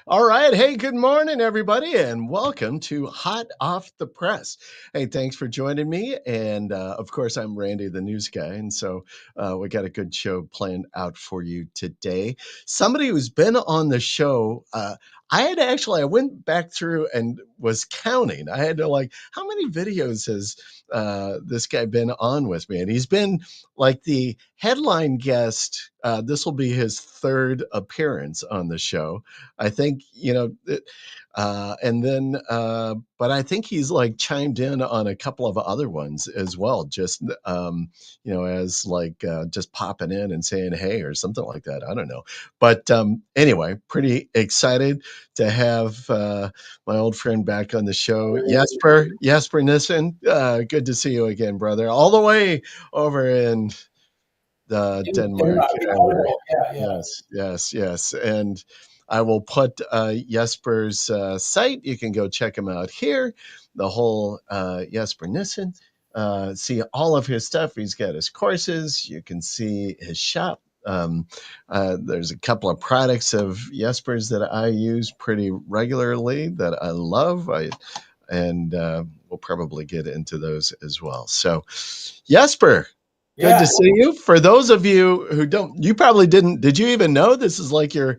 All right. Hey, good morning, everybody, and welcome to Hot Off the Press. Hey, thanks for joining me. And of course, I'm Randy, the news guy. And so we got a good show planned out for you today. Somebody who's been on the show, I went back through and was counting. I had to how many videos has this guy been on with me? And he's been like the headline guest. This will be his third appearance on the show. I think, and then, but I think he's like chimed in on a couple of other ones as well, just, as just popping in and saying, hey, or something like that. I don't know. But anyway, pretty excited to have my old friend back on the show, Jesper Nissen. Good to see you again, brother, all the way over in Denmark. Yeah. Yes. And I will put Jesper's site. You can go check him out here. The whole Jesper Nissen. See all of his stuff. He's got his courses. You can see his shop. There's a couple of products of Jesper's that I use pretty regularly that I love. And we'll probably get into those as well. So, Jesper, good to see you. For those of you who you probably did you even know this is like your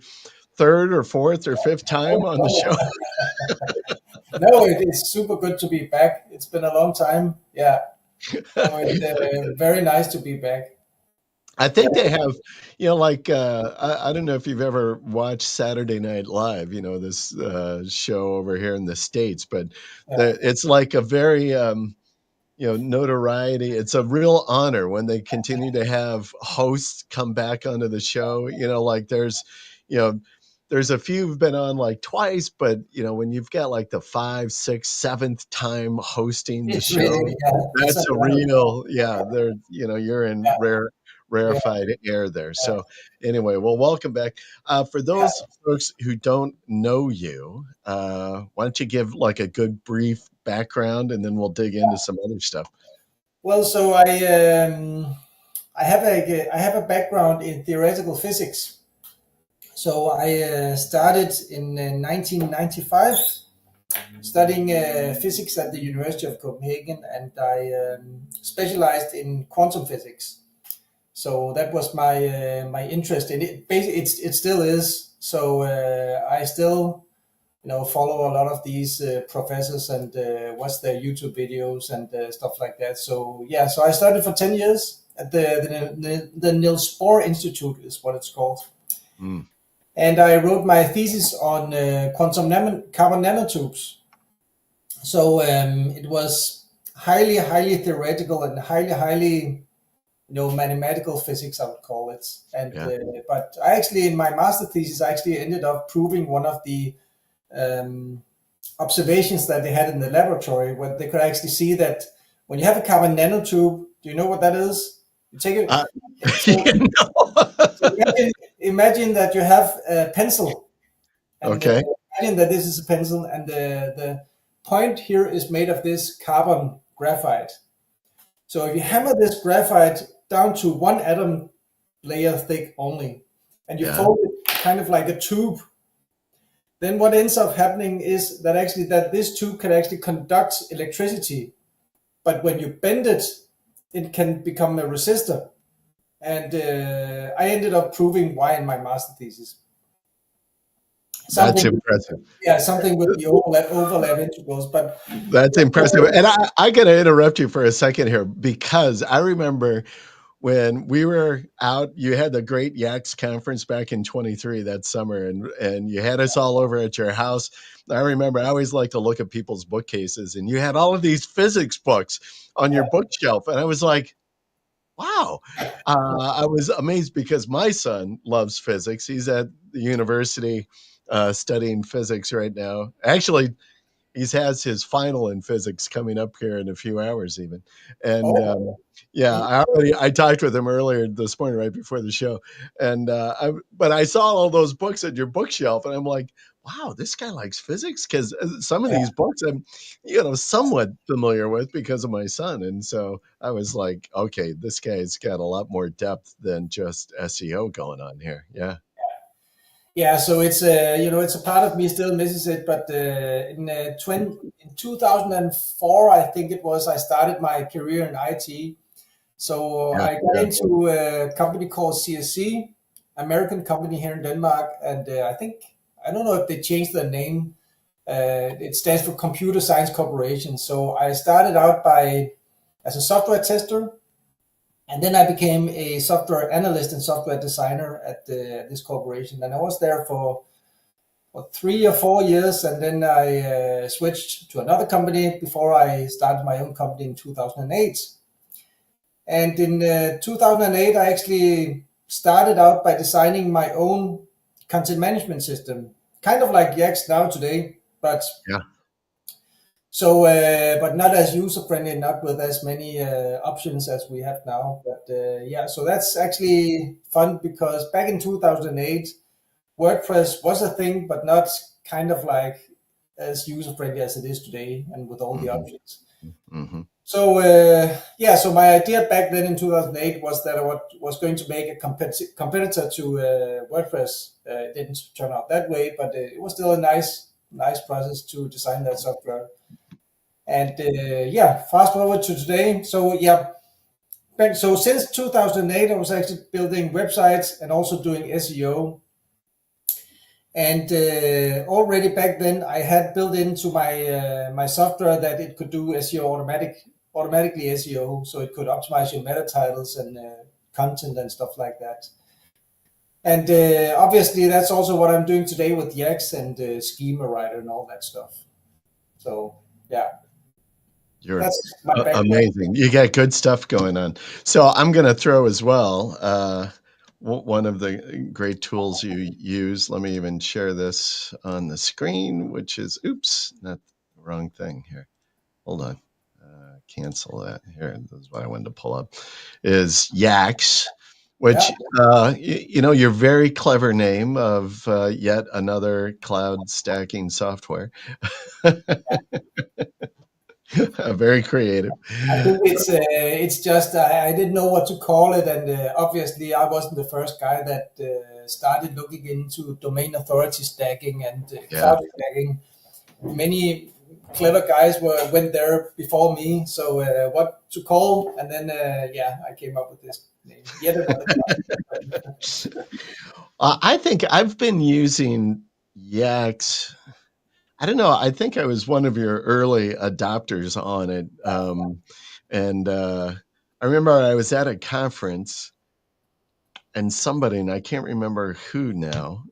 third or fourth or fifth time on the show? No, it is super good to be back. It's been a long time. Yeah. So it's very nice to be back. I think they have, I don't know if you've ever watched Saturday Night Live, this show over here in the States, but it's like a very, notoriety. It's a real honor when they continue to have hosts come back onto the show. There's a few who've been on like twice, but when you've got like the 5th, 6th, 7th time hosting the show, really, that's a real, you're in rarefied air there. So anyway, well, welcome back. For those folks who don't know you, why don't you give like a good brief background and then we'll dig into some other stuff. Well, so I have a background in theoretical physics. So I started in 1995 studying physics at the University of Copenhagen, and I specialized in quantum physics. So that was my interest in it. Basically, it still is. So I still follow a lot of these professors and watch their YouTube videos and stuff like that. So so I studied for 10 years at the Niels Bohr Institute is what it's called. And I wrote my thesis on quantum carbon nanotubes. So it was highly theoretical and highly mathematical physics, I would call it. And but I actually, in my master thesis, I actually ended up proving one of the observations that they had in the laboratory, where they could actually see that when you have a carbon nanotube, do you know what that is? You take it. So imagine that you have a pencil. And imagine that this is a pencil, and the point here is made of this carbon graphite. So if you hammer this graphite down to one atom layer thick only, and you fold it kind of like a tube, then what ends up happening is that this tube can actually conduct electricity, but when you bend it, it can become a resistor. And I ended up proving why in my master thesis. That's impressive. Yeah, something with the overlap integrals, but that's impressive. And I got to interrupt you for a second here, because I remember when we were out, you had the great YACSS conference back in 23 that summer, and you had us all over at your house. I remember I always like to look at people's bookcases, and you had all of these physics books on your bookshelf. And I was like, wow. I was amazed because my son loves physics. He's at the university studying physics right now. Actually, he has his final in physics coming up here in a few hours even. And I talked with him earlier this morning right before the show. And but I saw all those books at your bookshelf, and I'm like, wow, this guy likes physics, because some of these books I'm somewhat familiar with because of my son. And so I was like, okay, this guy's got a lot more depth than just SEO going on here. Yeah, so it's it's a part of me still misses it, but in 2004, I think it was, I started my career in IT. So Yeah, I got yeah. into a company called CSC, American company here in Denmark, and I don't know if they changed their name. It stands for Computer Science Corporation. So I started out by as a software tester, and then I became a software analyst and software designer at this corporation. And I was there for 3 or 4 years, and then I switched to another company before I started my own company in 2008. And in 2008, I actually started out by designing my own content management system, kind of like YACSS now today, but Yeah. but not as user friendly, not with as many options as we have now. But yeah, so that's actually fun because back in 2008, WordPress was a thing, but not kind of like as user friendly as it is today, and with all the Hmm. options. Hmm. So yeah, so my idea back then in 2008 was that I was going to make a competitor to WordPress. It didn't turn out that way, but it was still a nice process to design that software. And yeah, fast forward to today. So yeah, so since 2008, I was actually building websites and also doing SEO. And already back then, I had built into my software that it could do SEO automatically SEO, so it could optimize your meta titles and content and stuff like that. And obviously, that's also what I'm doing today with YACSS and schema writer and all that stuff. So yeah, You're that's my background. amazing. You got good stuff going on. So I'm going to throw as well. One of the great tools you use. Let me even share this on the screen, which is, oops, not the wrong thing here. Hold on. Cancel that. Here, this is what I wanted to pull up. Is YACSS, Yeah. which your very clever name of yet another cloud stacking software. Very creative. I think it's just I didn't know what to call it, and obviously I wasn't the first guy that started looking into domain authority stacking and Yeah. cloud stacking. Many clever guys went there before me, so what to call, and then yeah, I came up with this name. Yet another cloud. I think I've been using YACSS. I don't know. I think I was one of your early adopters on it. And I remember I was at a conference and somebody, and I can't remember who now,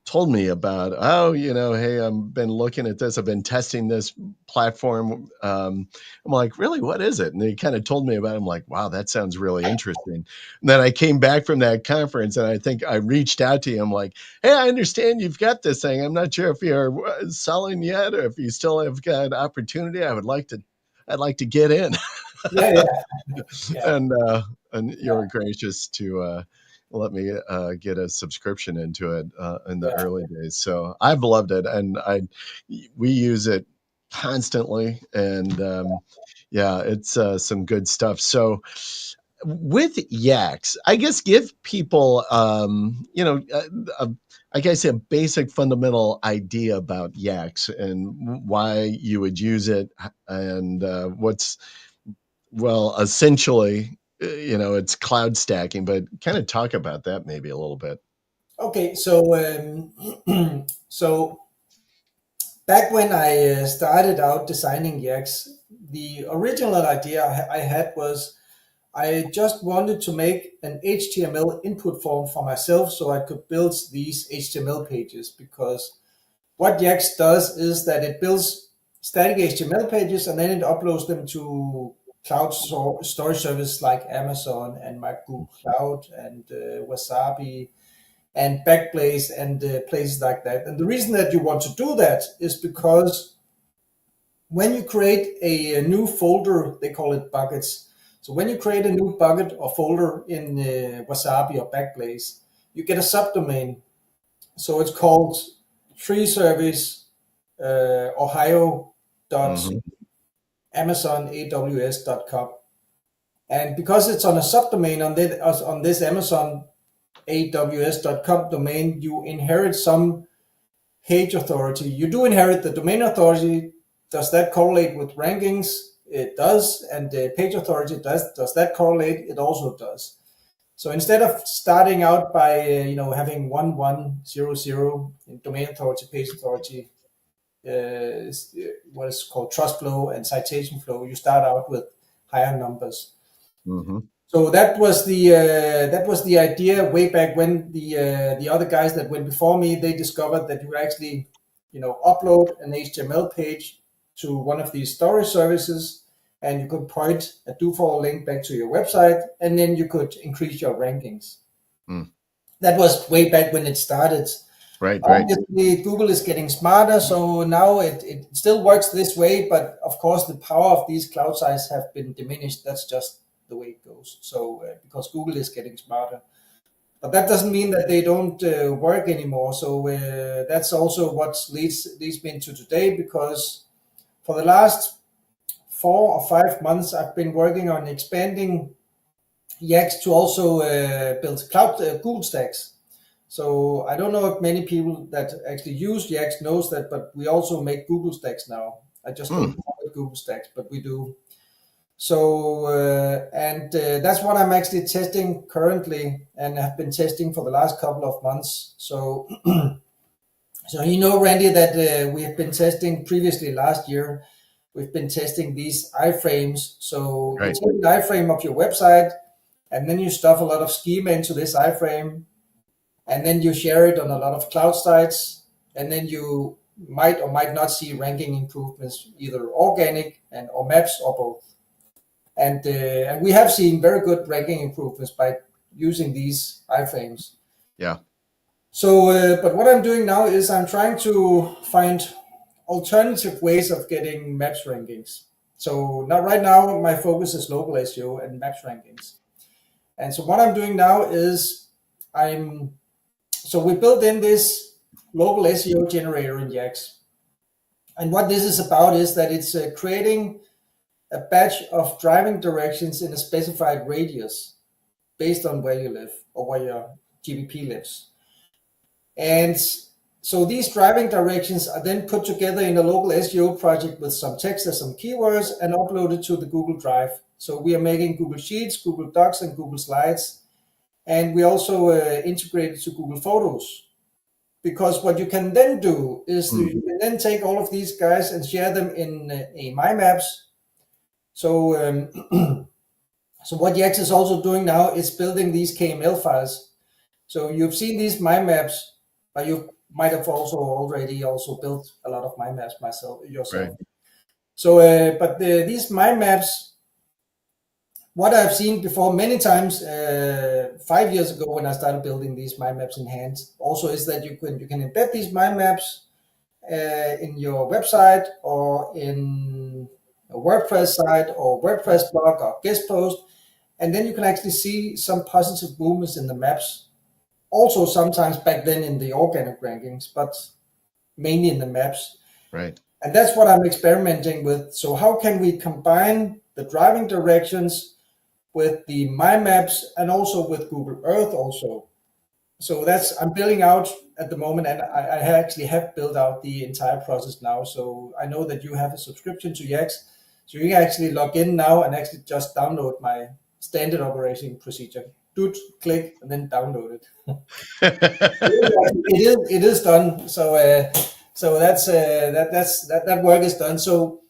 told me about, oh, hey, I've been looking at this. I've been testing this platform. I'm like, really, what is it? And they kind of told me about it. I'm like, wow, that sounds really interesting. And then I came back from that conference and I think I reached out to you. I'm like, hey, I understand you've got this thing. I'm not sure if you're selling yet or if you still have got opportunity. I'd like to get in. Yeah, yeah, yeah, and you were gracious to let me get a subscription into it in the yeah. early days. So I've loved it, and we use it constantly, and yeah, it's some good stuff. So with YACSS, I guess give people I guess a basic fundamental idea about YACSS and why you would use it, and what's well, essentially, it's cloud stacking, but kind of talk about that maybe a little bit. Okay, so so back when I started out designing YACSS, the original idea I had was I just wanted to make an HTML input form for myself so I could build these HTML pages, because what YACSS does is that it builds static HTML pages and then it uploads them to cloud storage services like Amazon and my Google Cloud and Wasabi and Backblaze and places like that. And the reason that you want to do that is because when you create a new folder, they call it buckets. So when you create a new bucket or folder in Wasabi or Backblaze, you get a subdomain. So it's called tree service Hmm. ohio.amazonaws.com. And because it's on a subdomain on this Amazon aws.com domain, you inherit some page authority. You do inherit the domain authority. Does that correlate with rankings? It does. And the page authority does that correlate? It also does. So instead of starting out by having 1100 in domain authority, page authority, what is called trust flow and citation flow, you start out with higher numbers. Mm-hmm. So that was the idea way back when. The other guys that went before me, they discovered that you actually upload an HTML page to one of these storage services, and you could point a do-for link back to your website, and then you could increase your rankings. That was way back when it started. Right. Obviously, Google is getting smarter, so now it still works this way, but of course the power of these cloud sites have been diminished. That's just the way it goes. So because Google is getting smarter, but that doesn't mean that they don't work anymore. So that's also what leads me into today, because for the last 4 or 5 months I've been working on expanding YACSS to also build cloud Google stacks. So I don't know if many people that actually use YACSS knows that, but we also make Google stacks now. I just don't call it Google stacks, but we do. So that's what I'm actually testing currently, and have been testing for the last couple of months. So Randy, that we have been testing previously last year. We've been testing these iframes. So you take an iframe of your website, and then you stuff a lot of schema into this iframe, and then you share it on a lot of cloud sites, and then you might or might not see ranking improvements, either organic or maps or both. And we have seen very good ranking improvements by using these iframes. Yeah. So, but what I'm doing now is I'm trying to find alternative ways of getting maps rankings. So right now my focus is local SEO and maps rankings. And so what I'm doing now is we built in this local SEO generator in YACSS. And what this is about is that it's creating a batch of driving directions in a specified radius based on where you live or where your GBP lives. And so these driving directions are then put together in a local SEO project with some text and some keywords and uploaded to the Google Drive. So we are making Google Sheets, Google Docs, and Google Slides. And we also integrate it to Google Photos. Because what you can then do is you can then take all of these guys and share them in a My Maps. So, so what YACSS is also doing now is building these KML files. So you've seen these My Maps, but you might have already built a lot of My Maps yourself. Right. So, but these My Maps, what I've seen before many times, 5 years ago when I started building these My Maps in hand, also is that you can embed these My Maps in your website or in a WordPress site or WordPress blog or guest post, and then you can actually see some positive movements in the maps. Also sometimes back then in the organic rankings, but mainly in the maps. Right. And that's what I'm experimenting with. So how can we combine the driving directions with the My Maps and also with Google Earth also? So I'm building out at the moment, and I actually have built out the entire process now. So I know that you have a subscription to YACSS, so you can actually log in now and actually just download my standard operating procedure. Click and then download it. It is done. So that work is done. So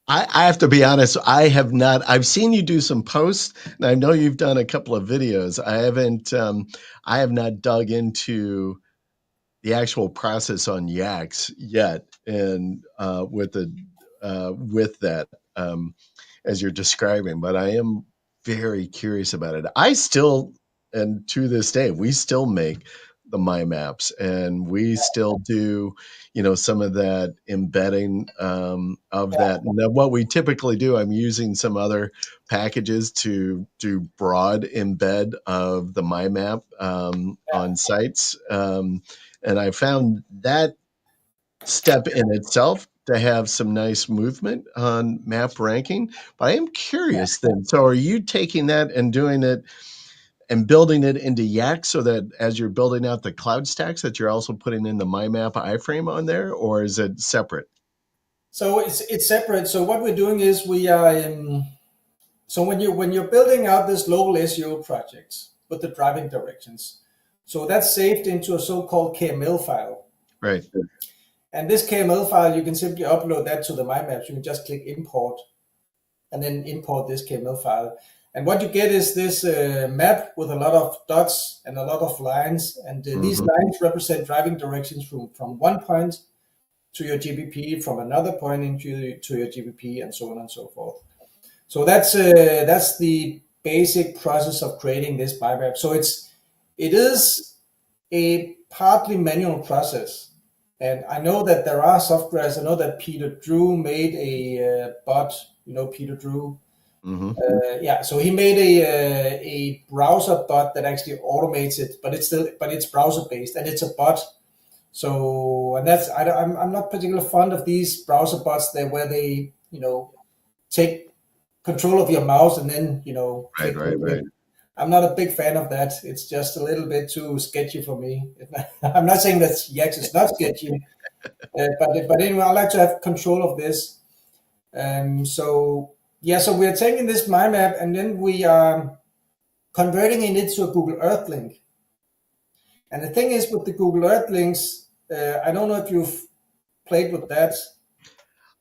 I have to be honest, I've seen you do some posts, and I know you've done a couple of videos. I have not dug into the actual process on YACSS yet, and with that, as you're describing, but I am very curious about it. I still, and to this day, we still make the My Maps, and we still do, some of that embedding of that. Now, what we typically do, I'm using some other packages to do broad embed of the My Map on sites, and I found that step in itself to have some nice movement on map ranking. But I am curious then. So are you taking that and doing it and building it into YACSS so that as you're building out the cloud stacks that you're also putting in the MyMap iframe on there, or is it separate? So it's separate. So what we're doing is we are so when you're building out this local SEO projects with the driving directions, so that's saved into a so-called KML file. Right. And this KML file, you can simply upload that to the My Maps. You can just click import and then import this KML file. And what you get is this map with a lot of dots and a lot of lines. And these lines represent driving directions from one point to your GBP, from another point into to your GBP, and so on and so forth. So that's the basic process of creating this My Map. So it is a partly manual process. And I know that there are softwares. I know that Peter Drew made a bot. You know Peter Drew. Yeah, so he made a browser bot that actually automates it, but it's browser based and it's a bot. So and that's I'm not particularly fond of these browser bots where they take control of your mouse and then Right. I'm not a big fan of that. It's just a little bit too sketchy for me. I'm not saying that YACSS is not sketchy, but anyway, I like to have control of this. So we're taking this My Map and then we are converting it into a Google Earth link. And the thing is with the Google Earth links, I don't know if you've played with that.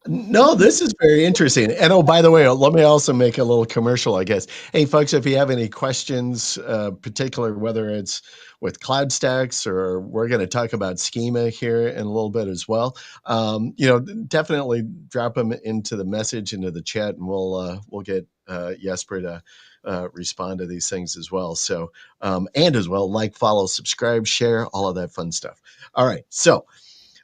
No, this is very interesting. And oh, by the way, let me also make a little commercial, I guess. Hey, folks, if you have any questions, particular whether it's with Cloud Stacks or we're going to talk about schema here in a little bit as well, definitely drop them into the message into the chat, and we'll get Jesper to respond to these things as well. So, and as well, like, follow, subscribe, share, all of that fun stuff. All right, so.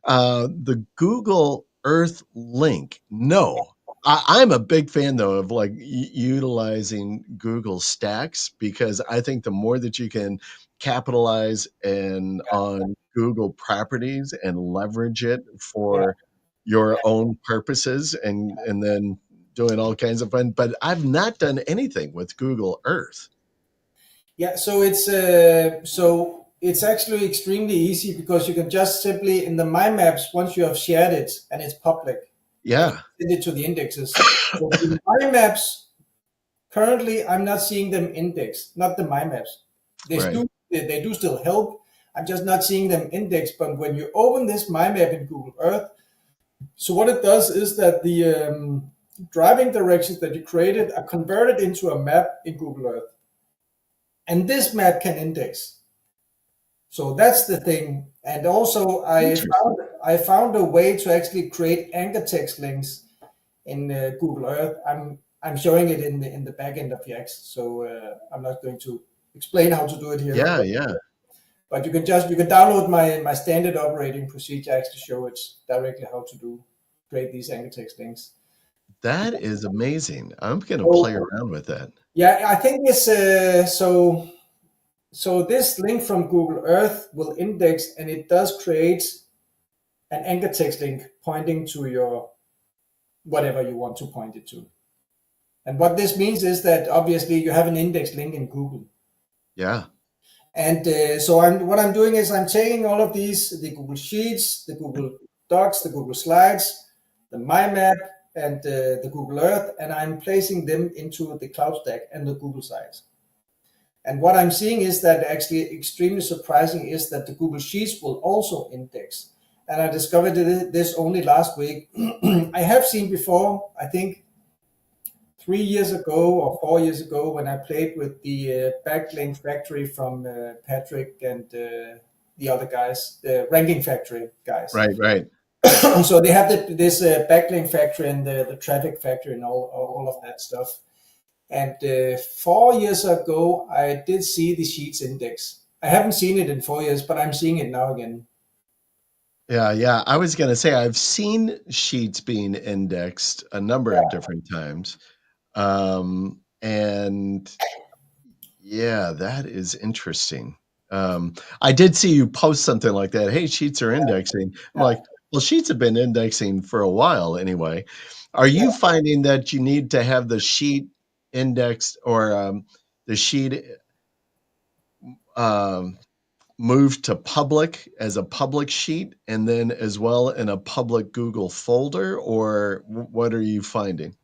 The Google Earth link. No, I'm a big fan though of like utilizing Google Stacks, because I think the more that you can capitalize on Google properties and leverage it for your own purposes, and then doing all kinds of fun. But I've not done anything with Google Earth. Yeah, so it's actually extremely easy because you can just simply in the My Maps, once you have shared it and it's public, Yeah, send it to the indexes. So the My Maps, currently I'm not seeing them indexed, not the My Maps. They do still help. I'm just not seeing them indexed. But when you open this My Map in Google Earth, so what it does is that the driving directions that you created are converted into a map in Google Earth. And this map can index. So that's the thing. And also I found a way to actually create anchor text links in Google Earth. I'm showing it in the back end of YACSS. So I'm not going to explain how to do it here. Yeah. But you can download my standard operating procedure actually to show it directly how to create these anchor text links. That is amazing. I'm going to play around with that. Yeah, I think it's so this link from Google Earth will index, and it does create an anchor text link pointing to your whatever you want to point it to. And what this means is that obviously you have an index link in Google. Yeah. And so what I'm doing is I'm taking all of these, the Google Sheets, the Google Docs, the Google Slides, the My Map, and the Google Earth, and I'm placing them into the Cloud Stack and the Google sites. And what I'm seeing is that actually extremely surprising is that the Google Sheets will also index. And I discovered this only last week. I have seen before, I think 3 years ago or 4 years ago, when I played with the backlink factory from Patrick and the other guys, the ranking factory guys. Right. So they have this backlink factory and the traffic factory and all of that stuff. And 4 years ago, I did see the Sheets index. I haven't seen it in 4 years, but I'm seeing it now again. Yeah. I was going to say I've seen Sheets being indexed a number of different times. And yeah, that is interesting. I did see you post something like that. Hey, Sheets are indexing. I'm like, well, Sheets have been indexing for a while anyway. Are you finding that you need to have the sheet indexed or the sheet um, moved to public as a public sheet and then as well in a public Google folder, or what are you finding?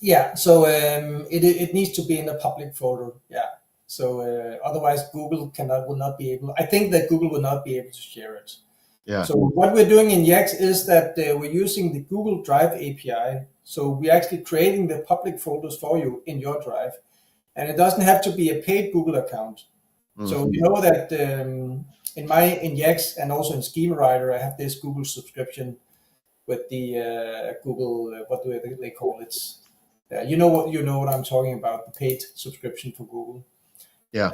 Yeah, so it needs to be in a public folder. Yeah. So otherwise, Google will not be able. I think that Google will not be able to share it. Yeah. So what we're doing in YACSS is that we're using the Google Drive API. So we're actually creating the public folders for you in your Drive, and it doesn't have to be a paid Google account. So you know that in YACSS and also in Schema Writer, I have this Google subscription with the Google. What do they call it? You know what I'm talking about, the paid subscription for Google. Yeah.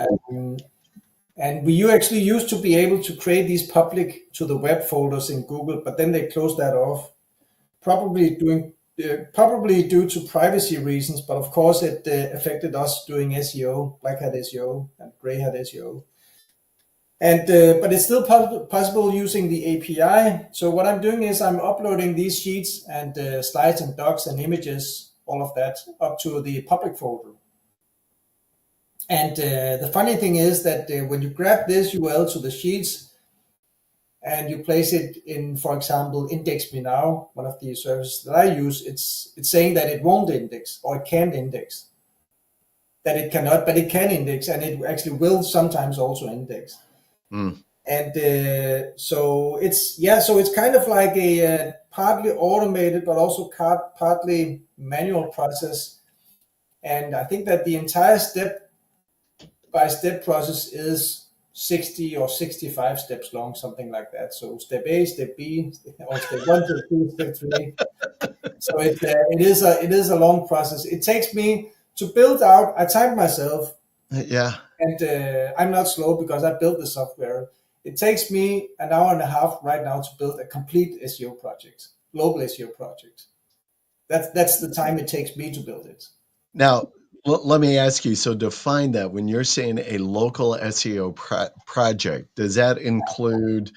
And we actually used to be able to create these public to the web folders in Google, but then they closed that off, probably due to privacy reasons. But of course, it affected us doing SEO, black hat SEO and gray hat SEO. And but it's still possible using the API. So what I'm doing is I'm uploading these sheets and slides and docs and images, all of that, up to the public folder. And the funny thing is that when you grab this URL to the sheets and you place it in, for example, Index Me Now, one of the services that I use, it's saying that it won't index or it can't index. That it cannot, but it can index, and it actually will sometimes also index. And so it's kind of like a partly automated but also partly manual process. And I think that the entire step-by-step process is 60 or 65 steps long, something like that. So step A, step B, or step 1, step 2, step 3. So it is a long process. It takes me to build out. I type myself. Yeah. And I'm not slow because I built the software. It takes me an hour and a half right now to build a complete SEO project, global SEO project. That's the time it takes me to build it. Now, let me ask you, so define that. When you're saying a local SEO project, does that include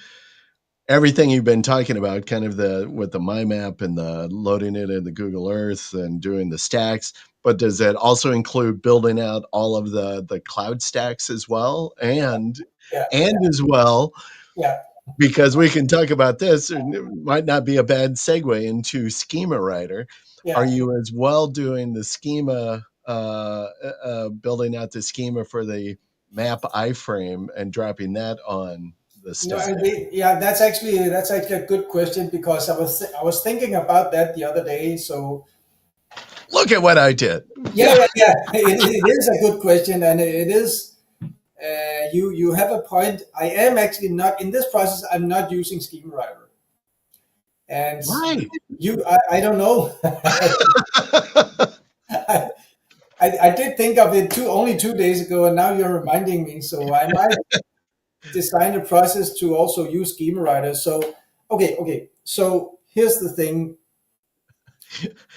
everything you've been talking about, kind of with the My Map and the loading it in the Google Earth and doing the stacks, but does that also include building out all of the cloud stacks as well? And as well, because we can talk about this, and it might not be a bad segue into Schema Writer. Are you as well doing the schema, building out the schema for the map iframe and dropping that on the stack? That's actually a good question, because I was thinking about that the other day. So look at what I did. It is a good question, and it is. You have a point. I am actually not in this process. I'm not using Schema Writer. And why? I don't know. I did think of it only 2 days ago, and now you're reminding me. So I might design a process to also use Schema Writer. So okay. So here's the thing: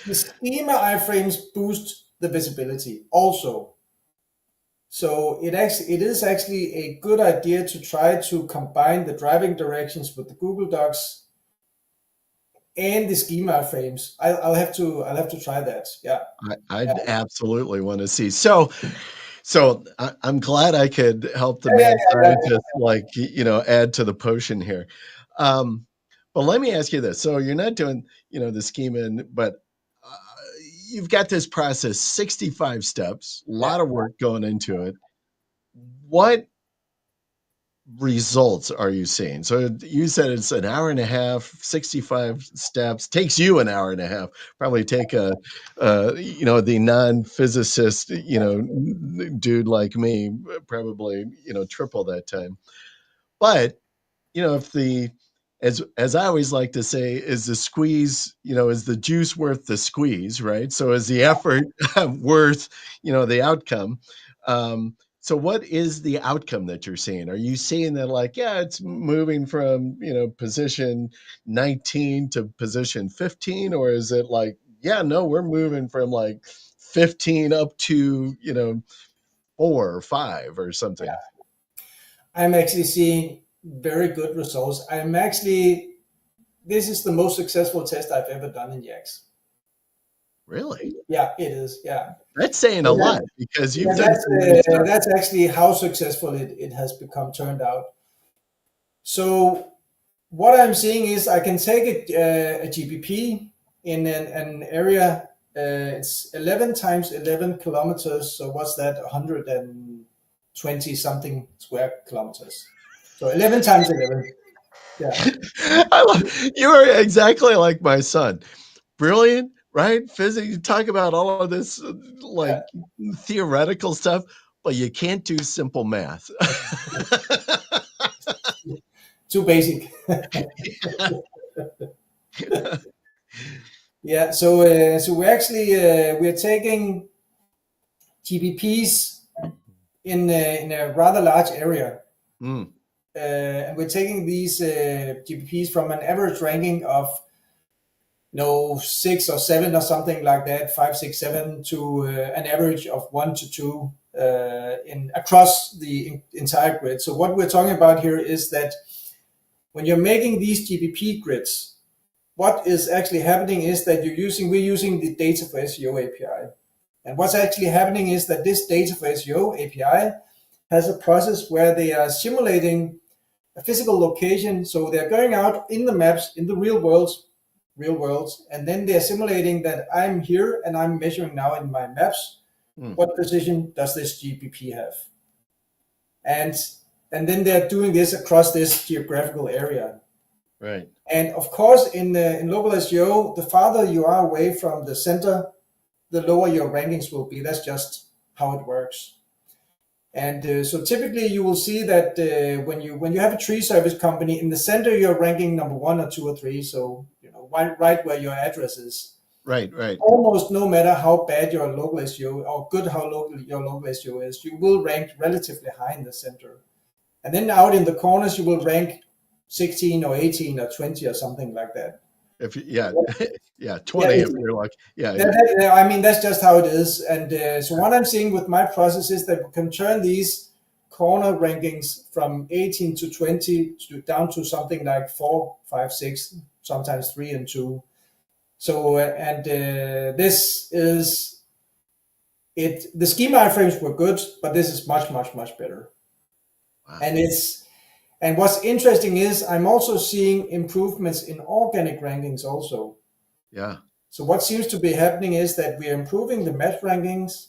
the schema iframes boost the visibility also. So it is actually a good idea to try to combine the driving directions with the Google Docs and the schema frames. I'll have to try that. Yeah, I'd absolutely want to see. So I'm glad I could help the mad scientist, add to the potion here. But let me ask you this: so you're not doing, the schema, but you've got this process, 65 steps, a lot of work going into it. What results are you seeing? So you said it's an hour and a half, 65 steps, takes you an hour and a half, probably take the non-physicist, dude like me, probably, triple that time. But, if as I always like to say, is the squeeze, is the juice worth the squeeze, right? So is the effort worth, the outcome? So what is the outcome that you're seeing? Are you seeing that it's moving from, position 19 to position 15? Or is it no, we're moving from 15 up to, 4 or 5 or something? Yeah. I'm actually seeing very good results. This is the most successful test I've ever done in YACSS. Really? Yeah, it is. Yeah. That's saying a So lot because you've done that's some good stuff. that's actually how successful it has become turned out. So what I'm seeing is I can take a GPP in an area. It's 11 times 11 kilometers. So what's that? 120 something square kilometers. So 11 times 11. Yeah. I love, you are exactly like my son. Brilliant, right? Physics, you talk about all of this Yeah. like theoretical stuff, but you can't do simple math. Too basic. Yeah. So we actually we're taking GPPs in a rather large area. Mm, And we're taking these GPPs from an average ranking of 6 or 7 or something like that, 5, 6, 7, to an average of 1 to 2 in across the entire grid. So what we're talking about here is that when you're making these GPP grids, what is actually happening is that we're using the data for SEO API. And what's actually happening is that this data for SEO API has a process where they are simulating a physical location. So they're going out in the maps in the real world, and then they're simulating that I'm here and I'm measuring now in my maps. mm, What precision does this GPP have? And then they're doing this across this geographical area. right. And of course, in local SEO, the farther you are away from the center, the lower your rankings will be. That's just how it works. And so typically you will see that when you have a tree service company in the center, you're ranking number 1 or 2 or 3. So right where your address is. Right, right. Almost no matter how bad your local SEO or good how local your local SEO is, you will rank relatively high in the center. And then out in the corners, you will rank 16 or 18 or 20 or something like that. If yeah, yeah, Yeah, 20 if you're like, yeah, I mean, that's just how it is. And so what I'm seeing with my process is that we can turn these corner rankings from 18 to 20 down to something like 4, 5, 6, sometimes 3 and 2. So, this is it. The schema iframes were good, but this is much, much, much better. wow. And what's interesting is I'm also seeing improvements in organic rankings also. Yeah. So what seems to be happening is that we are improving the match rankings,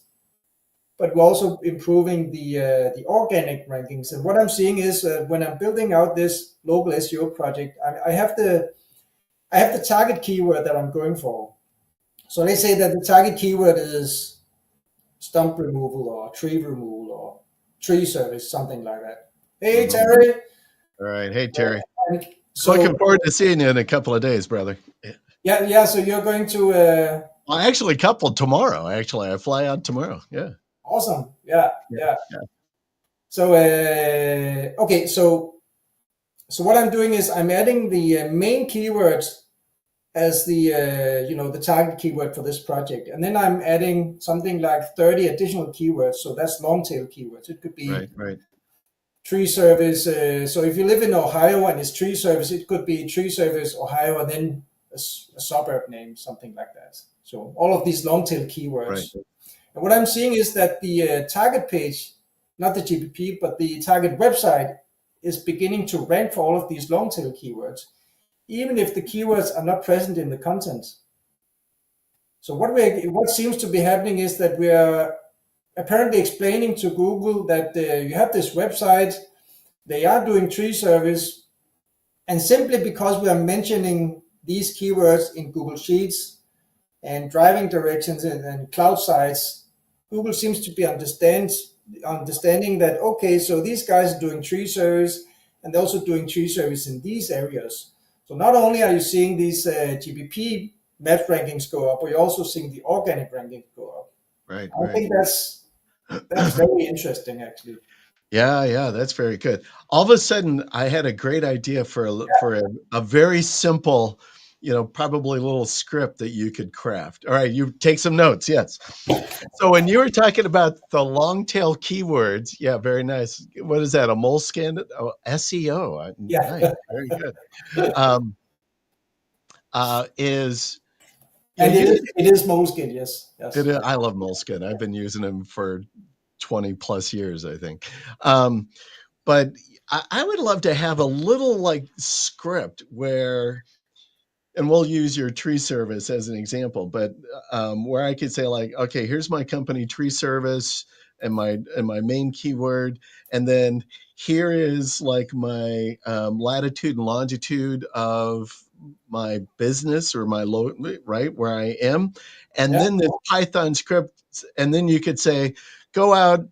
but we're also improving the organic rankings. And what I'm seeing is when I'm building out this local SEO project, I have the target keyword that I'm going for. So let's say that the target keyword is stump removal or tree removal or tree service, something like that. Hey, Terry. All right. Hey, Terry. So Looking forward to seeing you in a couple of days, brother. yeah. So you're going to Well, actually, couple tomorrow. Actually, I fly out tomorrow. Yeah. awesome. Yeah. So okay. So what I'm doing is I'm adding the main keywords as the the target keyword for this project, and then I'm adding something like 30 additional keywords. So that's long tail keywords. It could be right. tree service. So if you live in Ohio and it's tree service, it could be tree service Ohio and then a suburb name, something like that. So all of these long tail keywords. Right. And what I'm seeing is that the target page, not the GPP, but the target website is beginning to rank for all of these long tail keywords, even if the keywords are not present in the content. So what seems to be happening is that we are apparently explaining to Google that you have this website, they are doing tree service, and simply because we are mentioning these keywords in Google Sheets and driving directions and cloud sites, Google seems to be understanding that, okay, so these guys are doing tree service and they're also doing tree service in these areas. So not only are you seeing these GPP match rankings go up, but you're also seeing the organic rankings go up. Right. I think that's very interesting, actually. Yeah, that's very good. All of a sudden, I had a great idea for a very simple, probably little script that you could craft. All right, you take some notes. Yes. So when you were talking about the long tail keywords, yeah, very nice. What is that? A moleskin? Oh, SEO. Yeah. Nice. Very good. Is Yeah, And you did. it is Moleskine, yes, It yes. is, I love Moleskine. I've been using them for 20 plus years, I think. Um, but I would love to have a little like script where, and we'll use your tree service as an example, but where I could say like, okay, here's my company tree service and my main keyword, and then here is like my latitude and longitude of my business or my right where I am, and Yeah, then this Python script, and then you could say, go out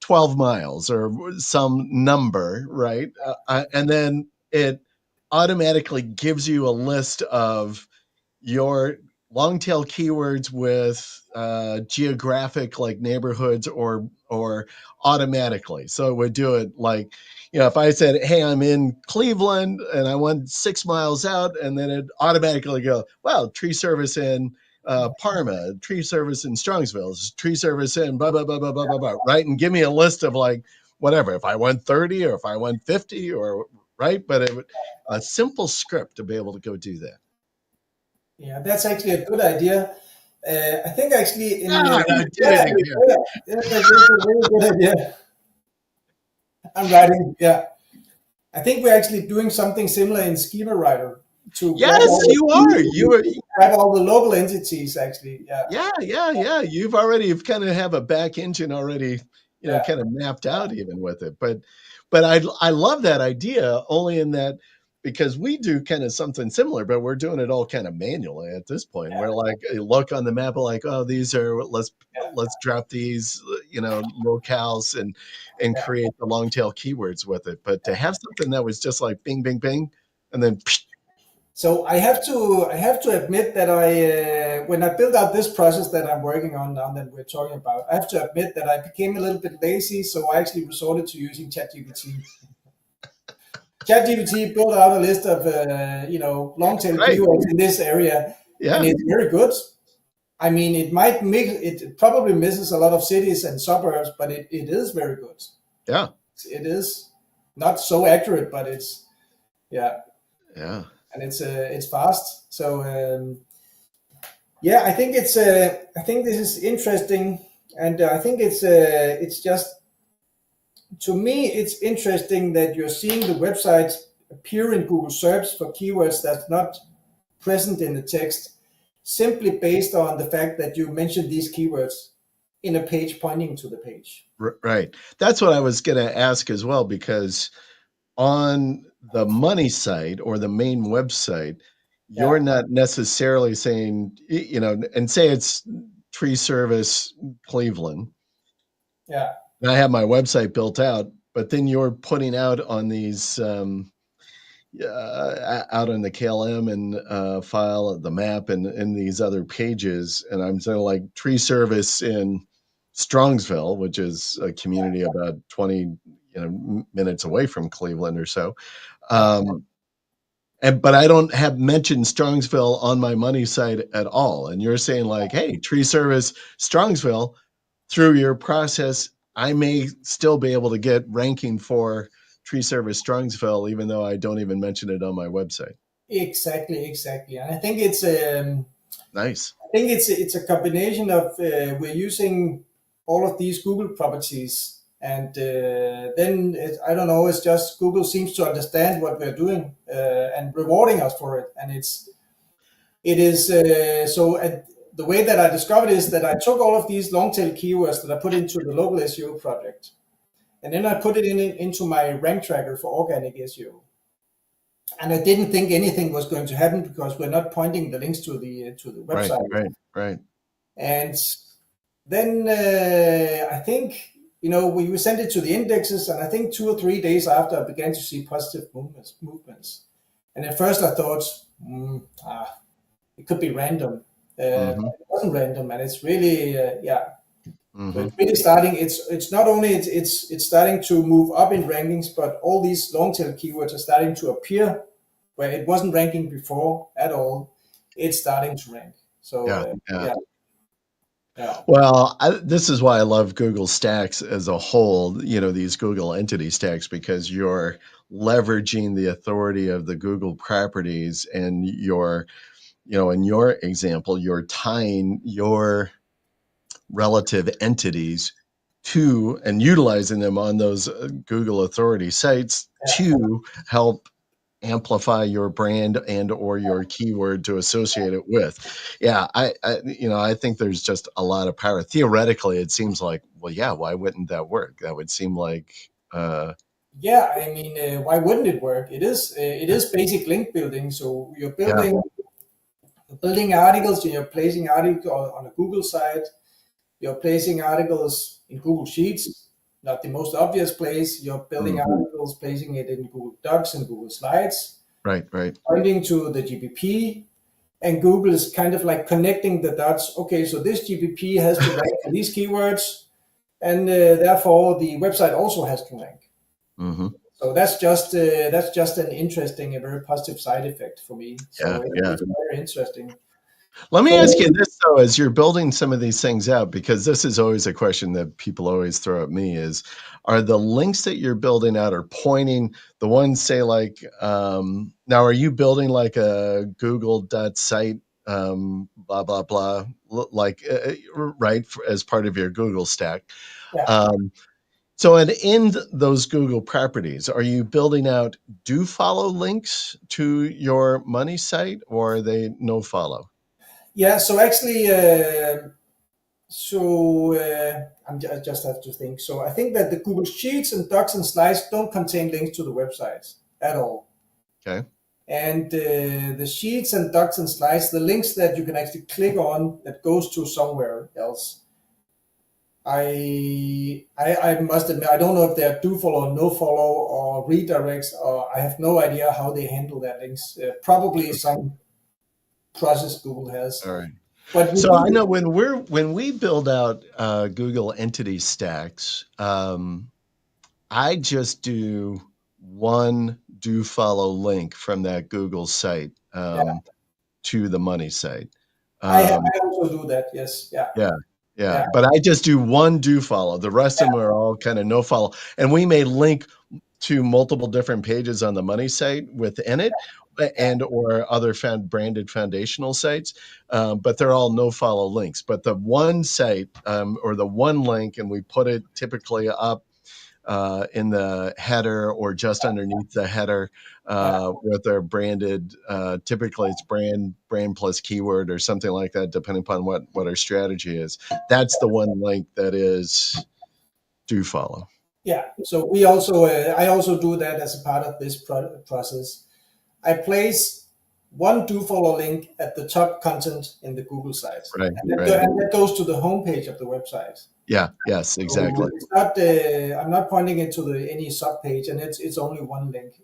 12 miles or some number, right? And then it automatically gives you a list of your long tail keywords with geographic like neighborhoods or automatically. So it would do it like, if I said, hey, I'm in Cleveland and I went 6 miles out, and then it automatically go, well, tree service in Parma, tree service in Strongsville, tree service in blah blah blah blah blah blah blah, right? And give me a list of like whatever, if I went 30 or if I went 50 or right, but it would a simple script to be able to go do that. yeah, that's actually a good idea. I think actually in Ah, you did yeah, it again. yeah, yeah, that's a really good idea. I'm writing. Yeah, I think we're actually doing something similar in Schema Writer to Yes, you are. grab all the local entities. Actually, yeah, Yeah. You've already kind of have a back engine already, yeah, kind of mapped out even with it. But I love that idea only in that because we do kind of something similar, but we're doing it all kind of manually at this point. We're like look on the map, like, oh, these are let's drop these, locales and yeah. create the long tail keywords with it. But to have something that was just like bing, bing, bing, and then So I have to admit that when I built out this process that I'm working on now that we're talking about, I have to admit that I became a little bit lazy, so I actually resorted to using ChatGPT. ChatGPT built out a list of long tail right, keywords in this area, and yeah, it's very good. I mean, it probably misses a lot of cities and suburbs, but it is very good. yeah, It is not so accurate, but it's yeah, yeah. and it's fast. So yeah, I think this is interesting, and I think it's just to me it's interesting that you're seeing the website appear in Google search for keywords that's not present in the text, simply based on the fact that you mentioned these keywords in a page pointing to the page. Right. That's what I was going to ask as well, because on the money site or the main website, Yeah, you're not necessarily saying, and say it's tree service Cleveland. yeah, And I have my website built out, but then you're putting out on these, out in the KLM and file the map and in these other pages. And I'm saying like tree service in Strongsville, which is a community about 20 minutes away from Cleveland or so. yeah. But I don't have mentioned Strongsville on my money site at all. And you're saying like, hey, tree service Strongsville, through your process, I may still be able to get ranking for tree service Strongsville, even though I don't even mention it on my website. Exactly, exactly. And Nice. I think it's a combination of we're using all of these Google properties, and then I don't know. It's just Google seems to understand what we're doing and rewarding us for it, and it is so. The way that I discovered is that I took all of these long tail keywords that I put into the local SEO project, and then I put it into my rank tracker for organic SEO. And I didn't think anything was going to happen because we're not pointing the links to the Right, website. right. And then I think we sent it to the indexes, and I think 2 or 3 days after I began to see positive movements. And at first I thought, it could be random. Mm-hmm. It wasn't random, and it's really yeah. So Mm-hmm. it's really starting. It's not only it's starting to move up in rankings, but all these long tail keywords are starting to appear where it wasn't ranking before at all. It's starting to rank. So Yeah, yeah. yeah, yeah, Well, this is why I love Google Stacks as a whole, these Google entity stacks, because you're leveraging the authority of the Google properties and you're in your example, you're tying your relative entities to and utilizing them on those Google authority sites to help amplify your brand and or your keyword to associate it with. Yeah, I think there's just a lot of power. Theoretically, it seems like, well, yeah, why wouldn't that work? That would seem like Yeah, I mean, why wouldn't it work? It is basic link building. So you're yeah, building articles, and you're placing articles on a Google site. You're placing articles in Google Sheets, not the most obvious place. You're building articles, placing it in Google Docs and Google Slides, right. pointing to the GPP. And Google is kind of like connecting the dots. Okay, so this GPP has to rank for these keywords, and therefore the website also has to rank. Mm-hmm. So that's just an interesting, a very positive side effect for me. So it's very interesting. Let me ask you this, though, as you're building some of these things out, because this is always a question that people always throw at me is, are the links that you're building out or pointing, the ones say like, now are you building like a Google.site, blah, blah, blah, like, right, as part of your Google stack? Yeah. So in those Google properties, are you building out do follow links to your money site, or are they no follow? Yeah, so actually, I just have to think. So I think that the Google Sheets and Docs and Slides don't contain links to the websites at all. Okay. And the Sheets and Docs and Slides, the links that you can actually click on that goes to somewhere else. I must admit, I don't know if they're do follow, no follow, or redirects, or I have no idea how they handle their links. Probably some process Google has. All right. But So I know when we build out Google entity stacks, I just do one do follow link from that Google site to the money site. I also do that. Yes. Yeah. But I just do one do follow. The rest of them are all kind of no follow. And we may link to multiple different pages on the money site within it, and or other branded foundational sites, but they're all no follow links. But the one site, or the one link, and we put it typically up in the header or just underneath the header with our branded, typically it's brand plus keyword or something like that, depending upon what our strategy is. That's the one link that is do follow. Yeah. So we also, I also do that as a part of this process. I place one do follow link at the top content in the Google site, Right. and that goes to the homepage of the website. Yeah. Yes. Exactly. So it's not, I'm not pointing it to any sub page, and it's only one link.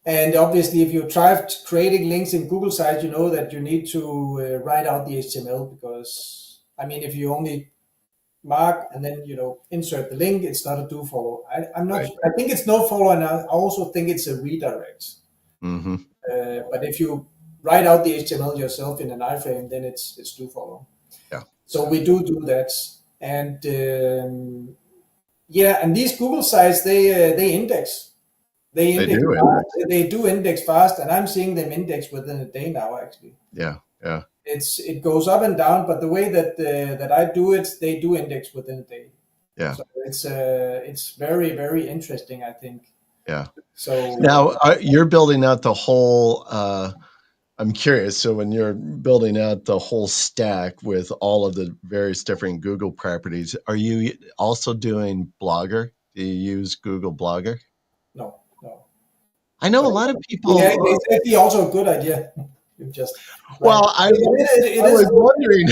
And obviously, if you try creating links in Google Sites, you know that you need to write out the HTML, because I mean, if you only mark and then insert the link, it's not a do follow. I'm not. Right. I think it's no follow, and I also think it's a redirect. Mm-hmm. But if you write out the HTML yourself in an iframe, then it's do follow. Yeah. So we do that, and and these Google sites, they index. They do index fast, and I'm seeing them index within a day now. Actually. Yeah. It goes up and down, but the way that I do it, they do index within a day. Yeah. So it's very, very interesting, I think. Yeah. So now you're building out the whole. I'm curious. So when you're building out the whole stack with all of the various different Google properties, are you also doing Blogger? Do you use Google Blogger? No. I know a lot of people. Yeah, it's also a good idea. Well, I was wondering.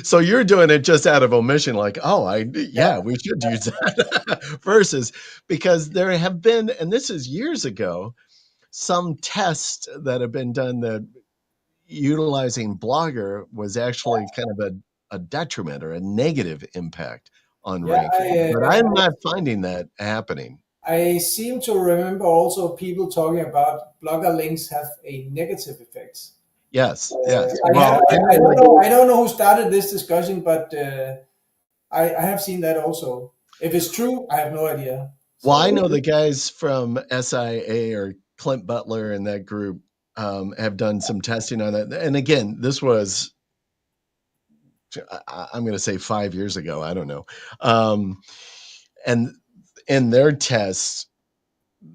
So you're doing it just out of omission, like, we should use that, versus because there have been, and this is years ago, some tests that have been done that utilizing Blogger was actually kind of a detriment or a negative impact on ranking. But I'm not finding that happening. I seem to remember also people talking about Blogger links have a negative effect. Yes. I don't know who started this discussion, but I have seen that also. If it's true, I have no idea. Well, I know the guys from SIA are Clint Butler and that group have done some testing on that. And again, this was, I'm going to say 5 years ago. I don't know. And in their tests,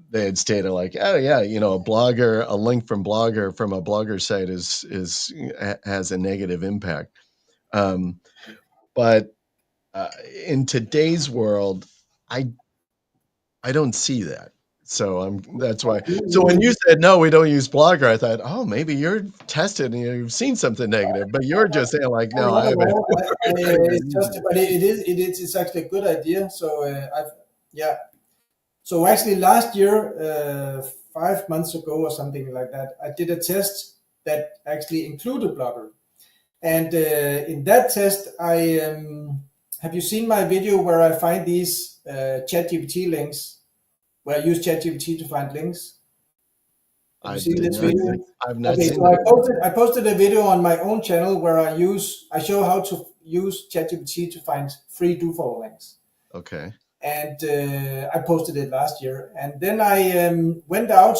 they had stated like, oh yeah, a link from Blogger from a Blogger site has a negative impact. But in today's world, I don't see that. So that's why. So when you said no, we don't use Blogger, I thought, oh, maybe you're tested and you've seen something negative, but you're just saying like, no, I haven't. It's just, but it's actually a good idea. So yeah. So actually, last year, 5 months ago or something like that, I did a test that actually included Blogger, and in that test, have you seen my video where I find these ChatGPT links? Where I use ChatGPT to find links. Have you seen this video? I've not Okay, seen so I posted a video on my own channel where I show how to use ChatGPT to find free do follow links. Okay. And I posted it last year. And then I went out.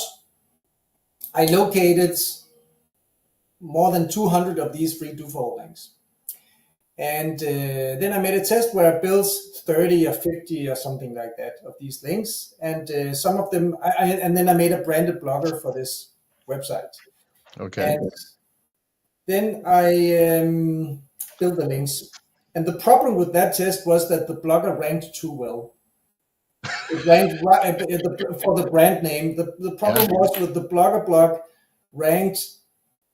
I located more than 200 of these free do follow links. And then I made a test where I built 30 or 50 or something like that of these links. And some of them, and then I made a branded blogger for this website. Okay. And then I built the links. And the problem with that test was that the blogger ranked too well. It ranked for the brand name. The problem was with the blogger blog ranked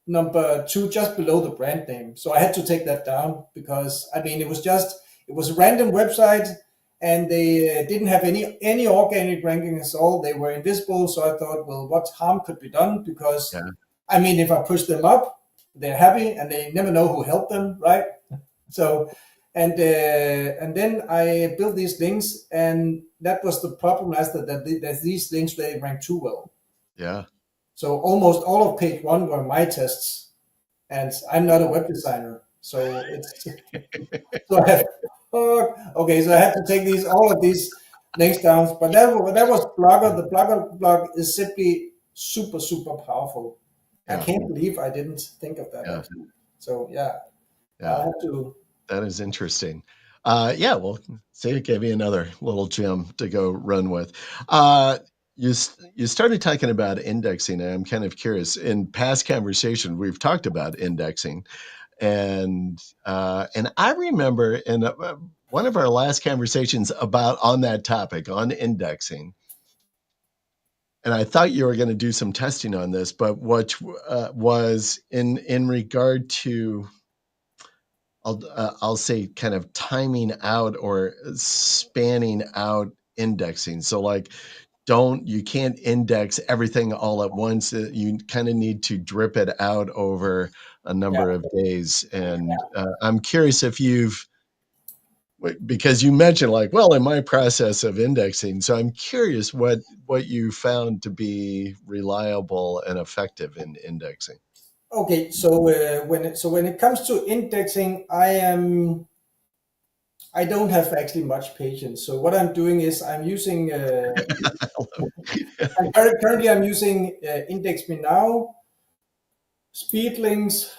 number 2 just below the brand name. So I had to take that down because it was a random website and they didn't have any organic ranking at all. They were invisible. So I thought, well, what harm could be done? Because if I push them up, they're happy and they never know who helped them, right? So and then I built these links, and that was the problem, that these links, they rank too well. Yeah. So almost all of page 1 were my tests, and I'm not a web designer, so it's so I have to take all of these links down. But that was Blogger. The Blogger blog is simply super, super powerful. I can't believe I didn't think of that. So I have to. That is interesting. Well, say it gave you another little gem to go run with. You started talking about indexing, and I'm kind of curious. In past conversation, we've talked about indexing, and I remember in one of our last conversations on that topic, on indexing, and I thought you were going to do some testing on this, but what was in regard to, I'll say, kind of timing out or spanning out indexing. So like, you can't index everything all at once. You kind of need to drip it out over a number of days. And I'm curious if because you mentioned like, well, in my process of indexing, so I'm curious what you found to be reliable and effective in indexing. Okay, so when it comes to indexing, I don't have actually much patience. So what I'm doing is I'm using currently I'm using Index Me Now, Speedlinks,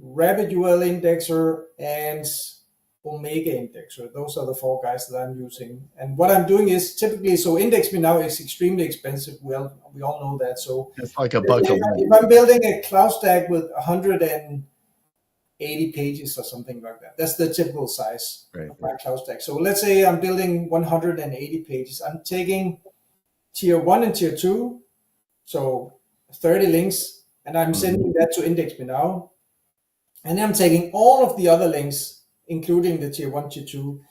RabbitUL Indexer, and Omega Indexer. Those are the 4 guys that I'm using. And what I'm doing is typically, so Index Me Now is extremely expensive. Well, we all know that. So it's like a bucket. If I'm building a cloud stack with 180 pages or something like that, that's the typical size of my cloud stack. So let's say I'm building 180 pages. I'm taking tier 1 and tier 2, so 30 links, and I'm sending that to Index Me Now. And then I'm taking all of the other links, including the tier 1, tier 2,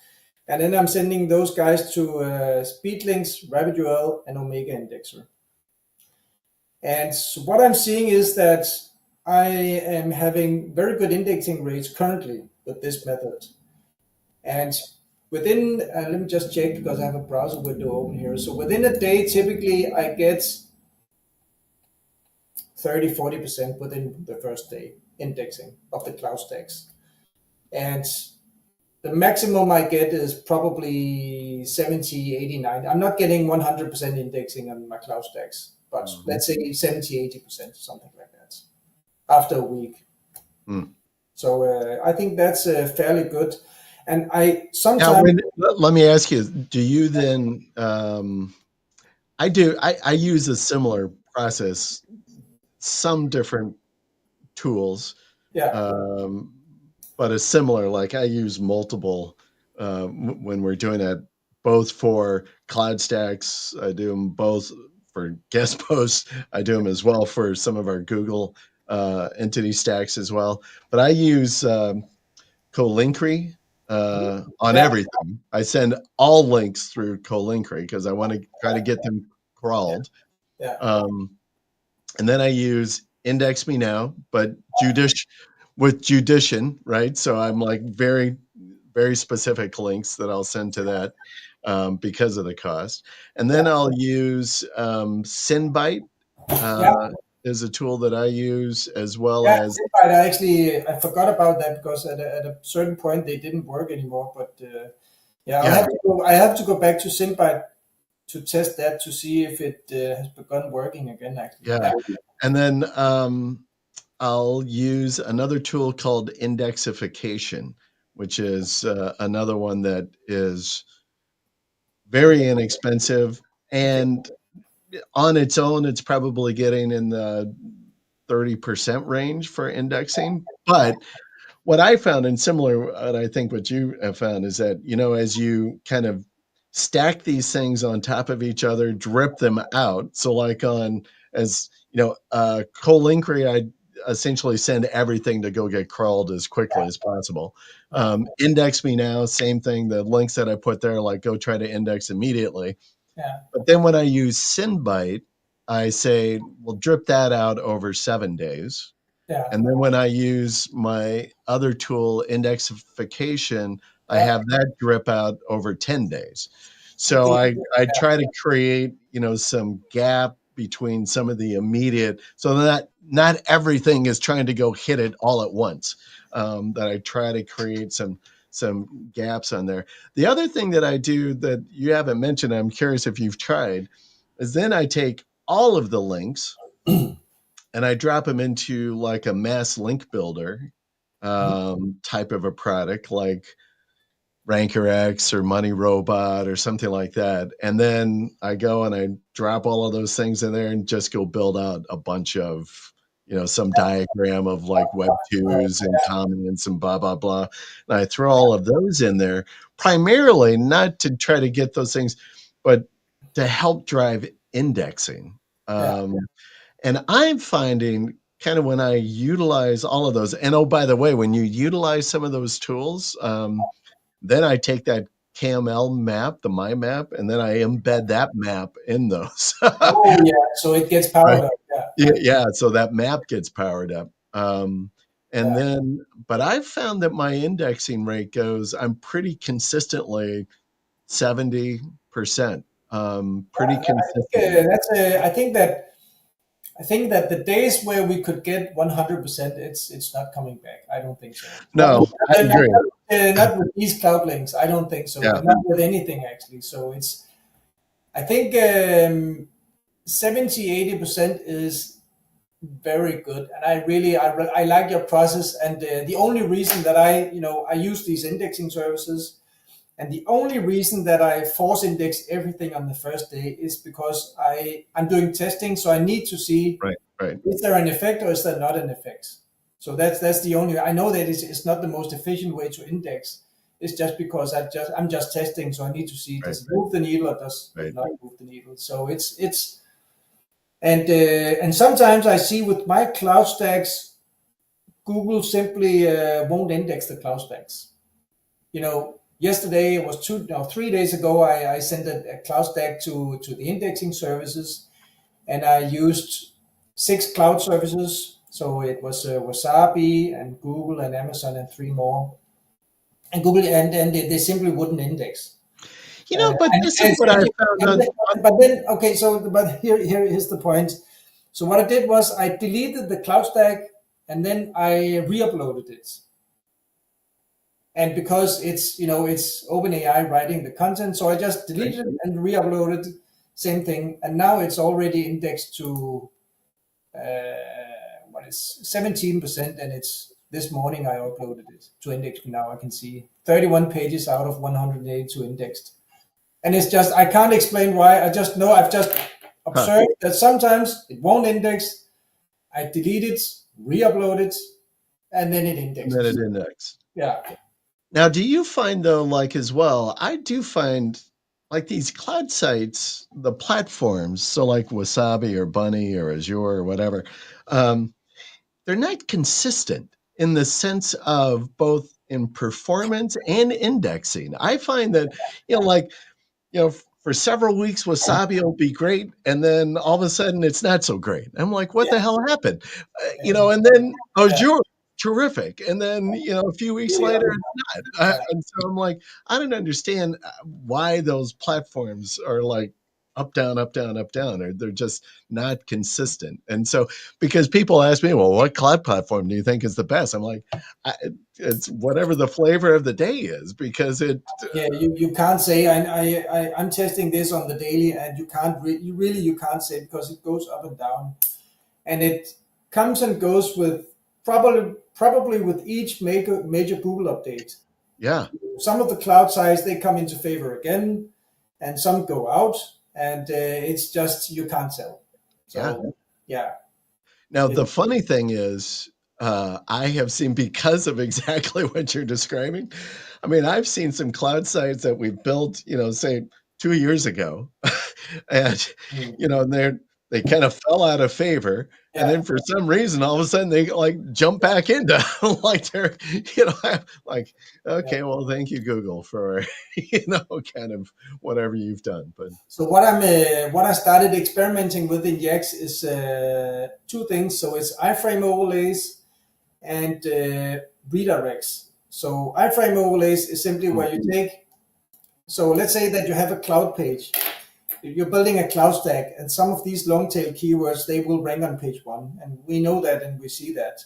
and then I'm sending those guys to Speedlinks, RabbitUL, and Omega Indexer. And so what I'm seeing is that I am having very good indexing rates currently with this method. And within, let me just check because I have a browser window open here. So within a day, typically I get 30-40% within the first day indexing of the cloud stacks. And the maximum I get is probably 70, 80, 90. I'm not getting 100% indexing on my cloud stacks, but let's say 70-80%, something like that, after a week. So I think that's fairly good. And I sometimes let me ask you: do you then? I do. I use a similar process. Some different tools, yeah but a similar. Like I use multiple when we're doing that, both for cloud stacks. I do them both for guest posts. I do them as well for some of our Google entity stacks as well. But I use Colinkry on yeah everything. I send all links through Colinkry because I want to try to get them crawled. yeah And then I use Index Me Now, but with Judition, right? So I'm like very, very specific links that I'll send to that because of the cost. And then yeah I'll use SynBite yeah is a tool that I use as well yeah. as I forgot about that because at a certain point they didn't work anymore. But yeah, yeah, I have to go back to Symbite to test that to see if it has begun working again. Actually, yeah. And then I'll use another tool called Indexification, which is another one that is very inexpensive, and on its own, it's probably getting in the 30% range for indexing. But what I found, and similar, and I think what you have found, is that, as you kind of stack these things on top of each other, drip them out. So, like Colinkry, I essentially send everything to go get crawled as quickly as possible. yeah Index Me Now, same thing. The links that I put there, like go try to index immediately. yeah But then when I use SynBite, I say, well, drip that out over 7 days. yeah And then when I use my other tool, indexification, I yeah. have that drip out over 10 days. I So think I try to create, some gap between some of the immediate, so that not everything is trying to go hit it all at once. That I try to create some gaps on there. The other thing that I do that you haven't mentioned, I'm curious if you've tried, is then I take all of the links and I drop them into like a mass link builder type of a product, like Ranker X or Money Robot or something like that. And then I go and I drop all of those things in there and just go build out a bunch of, some diagram of like Web 2s and comments and blah, blah, blah. And I throw all of those in there, primarily not to try to get those things, but to help drive indexing. yeah And I'm finding kind of when I utilize all of those, and oh, by the way, when you utilize some of those tools, then I take that KML map, the My Map, and then I embed that map in those. oh yeah. So it gets Right? powered up. Yeah Yeah. So that map gets powered up. And yeah. then, but I've found that my indexing rate I'm pretty consistently 70%. Pretty consistently. I think that the days where we could get 100%, it's not coming back. I don't think so. No, I agree. Not with these cloud links. I don't think so. Yeah. And not with anything actually. So I think 70-80% is very good. And I like your process. And the only reason that I use these indexing services, and the only reason that I force index everything on the first day is because I'm doing testing. So I need to see, Right. Right. is there an effect or is there not an effect? So that's the only. I know that it's not the most efficient way to index. It's just because I'm just testing, so I need to see, Right. does it move the needle or does it Right. not move the needle. So it's and sometimes I see with my cloud stacks, Google simply won't index the cloud stacks. Yesterday it was 3 days ago. I sent a cloud stack to the indexing services, and I used 6 cloud services. So it was Wasabi and Google and Amazon and 3 more. And Google and they simply wouldn't index. But And, this is and, what I and, found and on, then, but then okay. So but here's the point. So what I did was I deleted the cloud stack and then I re-uploaded it. And because it's OpenAI writing the content, so I just deleted it and re-uploaded same thing. And now it's already indexed to 17%, and it's this morning I uploaded it to index. Now I can see 31 pages out of 182 indexed, and it's just I can't explain why. I just know I've just observed that sometimes it won't index. I delete it, re-upload it, and then it indexes. And then it indexes. Yeah. Now, do you find though, like as well, I do find like these cloud sites, the platforms, so like Wasabi or Bunny or Azure or whatever, they're not consistent in the sense of both in performance and indexing. I find that, like, for several weeks, Wasabi will be great, and then all of a sudden it's not so great. I'm like, what the hell happened? And then Azure, terrific. And then, a few weeks later, it's not. And so I'm like, I don't understand why those platforms are like up, down, up, down, up, down, or they're just not consistent. And so, because people ask me, well, what cloud platform do you think is the best? I'm like, it's whatever the flavor of the day is, because you can't say. I'm testing this on the daily, and you can't you can't say, because it goes up and down, and it comes and goes with probably with each major Google update. Yeah. Some of the cloud sites, they come into favor again, and some go out, and it's just you can't tell. So yeah. Now the funny thing is, I have seen, because of exactly what you're describing, I mean, I've seen some cloud sites that we built, say 2 years ago, and and they kind of fell out of favor, and then for some reason, all of a sudden, they like jump back into like they're, like, okay, well, thank you, Google, for kind of whatever you've done. But so what I started experimenting with in YACSS is two things. So it's iframe overlays and redirects. So iframe overlays is simply where you take. So let's say that you have a cloud page. You're building a cloud stack, and some of these Longtail keywords, they will rank on page 1, and we know that, and we see that.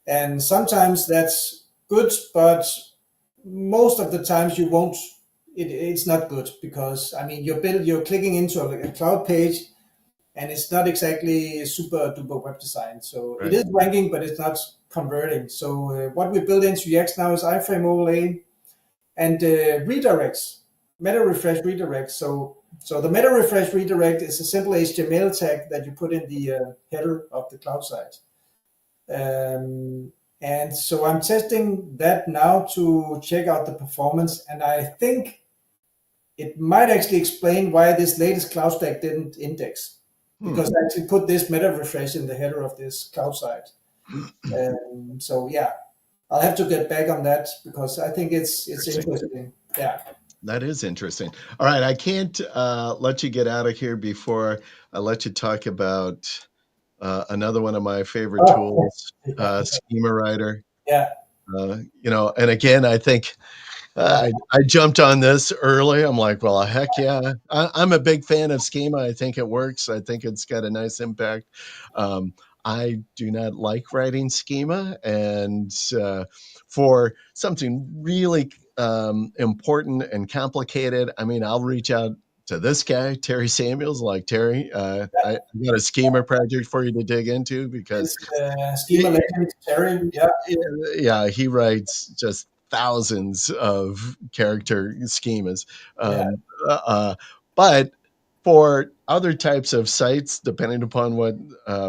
And sometimes that's good, but most of the times you won't. It's not good, because I mean you're clicking into a cloud page, and it's not exactly super duper web design. So It is ranking, but it's not converting. So what we build into YACSS now is iframe overlay and redirects, meta refresh redirects. So the meta refresh redirect is a simple HTML tag that you put in the header of the cloud site. And so I'm testing that now to check out the performance, and I think it might actually explain why this latest cloud stack didn't index, because I actually put this meta refresh in the header of this cloud site. So yeah, I'll have to get back on that, because I think it's interesting. Yeah. That is interesting. All right, I can't let you get out of here before I let you talk about another one of my favorite tools, Schema Writer. Yeah. And again, I think I jumped on this early. I'm like, well, heck yeah. I'm a big fan of Schema. I think it works. I think it's got a nice impact. I do not like writing Schema, and for something really important and complicated, I mean, I'll reach out to this guy, Terry Samuels, like, Terry, I got a Schema project for you to dig into, because Schema legend, Terry, yeah, he writes just thousands of character schemas. But for other types of sites, depending upon what